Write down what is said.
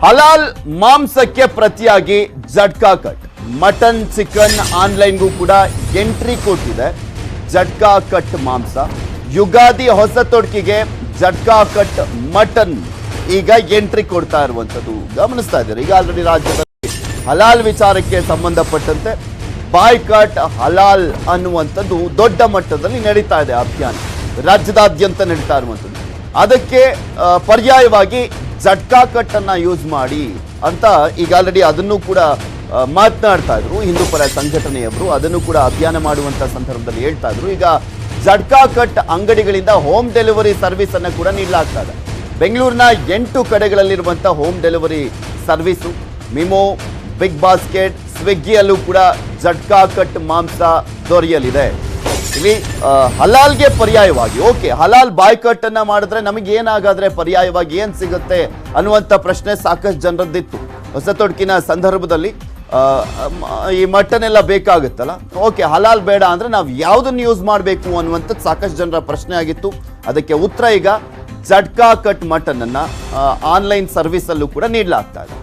ಹಲಾಲ್ ಮಾಂಸಕ್ಕೆ ಪ್ರತಿಯಾಗಿ jhatka cut mutton chicken ಆನ್ಲೈನ್ಗೂ ಕೂಡ ಎಂಟ್ರಿ ಕೊಟ್ಟಿದೆ ಜಟ್ಕಾ ಕಟ್ ಮಾಂಸ. ಯುಗಾದಿ ಹೊಸ ತೊಡಕಿಗೆ ಜಟ್ಕಾ ಕಟ್ ಮಟನ್ ಈಗ ಎಂಟ್ರಿ ಕೊಡ್ತಾ ಇರುವಂಥದ್ದು ಗಮನಿಸ್ತಾ ಇದ್ದಾರೆ. ಈಗ ಆಲ್ರೆಡಿ ರಾಜ್ಯದಲ್ಲಿ ಹಲಾಲ್ ವಿಚಾರಕ್ಕೆ ಸಂಬಂಧಪಟ್ಟಂತೆ ಬಾಯ್ಕಾಟ್ ಹಲಾಲ್ ಅನ್ನುವಂಥದ್ದು ದೊಡ್ಡ ಮಟ್ಟದಲ್ಲಿ ನಡೀತಾ ಇದೆ. ಅಭಿಯಾನ ರಾಜ್ಯದಾದ್ಯಂತ ನಡೀತಾ ಇರುವಂಥದ್ದು. ಅದಕ್ಕೆ ಪರ್ಯಾಯವಾಗಿ ಜಟ್ಕಾ ಕಟ್ ಅನ್ನ ಯೂಸ್ ಮಾಡಿ ಅಂತ ಈಗ ಆಲ್ರೆಡಿ ಅದನ್ನು ಕೂಡ ಮಾತನಾಡ್ತಾ ಇದ್ರು ಹಿಂದೂ ಪರ ಸಂಘಟನೆಯವರು. ಅದನ್ನು ಕೂಡ ಅಭಿಯಾನ ಮಾಡುವಂತ ಸಂದರ್ಭದಲ್ಲಿ ಹೇಳ್ತಾ ಇದ್ರು. ಈಗ ಜಟ್ಕಾ ಕಟ್ ಅಂಗಡಿಗಳಿಂದ ಹೋಮ್ ಡೆಲಿವರಿ ಸರ್ವಿಸ್ ಅನ್ನು ಕೂಡ ನೀಡಲಾಗ್ತಾ ಇದೆ. ಬೆಂಗಳೂರಿನ 8 ಕಡೆಗಳಲ್ಲಿರುವಂಥ ಹೋಮ್ ಡೆಲಿವರಿ ಸರ್ವಿಸು ಮಿಮೋ, ಬಿಗ್ ಬಾಸ್ಕೆಟ್, ಸ್ವಿಗ್ಗಿಯಲ್ಲೂ ಕೂಡ ಜಟ್ಕಾ ಕಟ್ ಮಾಂಸ ದೊರೆಯಲಿದೆ. ಇಲ್ಲಿ ಹಲಾಲ್ಗೆ ಪರ್ಯಾಯವಾಗಿ ಓಕೆ ಹಲಾಲ್ ಬಾಯ್ಕಟ್ ಅನ್ನ ಮಾಡಿದ್ರೆ ನಮಗೆ ಏನಾಗಾದ್ರೆ ಪರ್ಯಾಯವಾಗಿ ಏನ್ ಸಿಗುತ್ತೆ ಅನ್ನುವಂಥ ಪ್ರಶ್ನೆ ಸಾಕಷ್ಟು ಜನರದ್ದಿತ್ತು. ಹೊಸ ತೊಡಕಿನ ಸಂದರ್ಭದಲ್ಲಿ ಈ ಮಟನ್ ಎಲ್ಲ ಬೇಕಾಗುತ್ತಲ್ಲ, ಓಕೆ ಹಲಾಲ್ ಬೇಡ ಅಂದ್ರೆ ನಾವು ಯಾವುದನ್ನು ಯೂಸ್ ಮಾಡಬೇಕು ಅನ್ನುವಂಥದ್ದು ಸಾಕಷ್ಟು ಜನರ ಪ್ರಶ್ನೆ ಆಗಿತ್ತು. ಅದಕ್ಕೆ ಉತ್ತರ ಈಗ ಜಟ್ಕಾ ಕಟ್ ಮಟನ್ ಅನ್ನ ಆನ್ಲೈನ್ ಸರ್ವಿಸ್ ಅಲ್ಲೂ ಕೂಡ ನೀಡಲಾಗ್ತಾ ಇದೆ.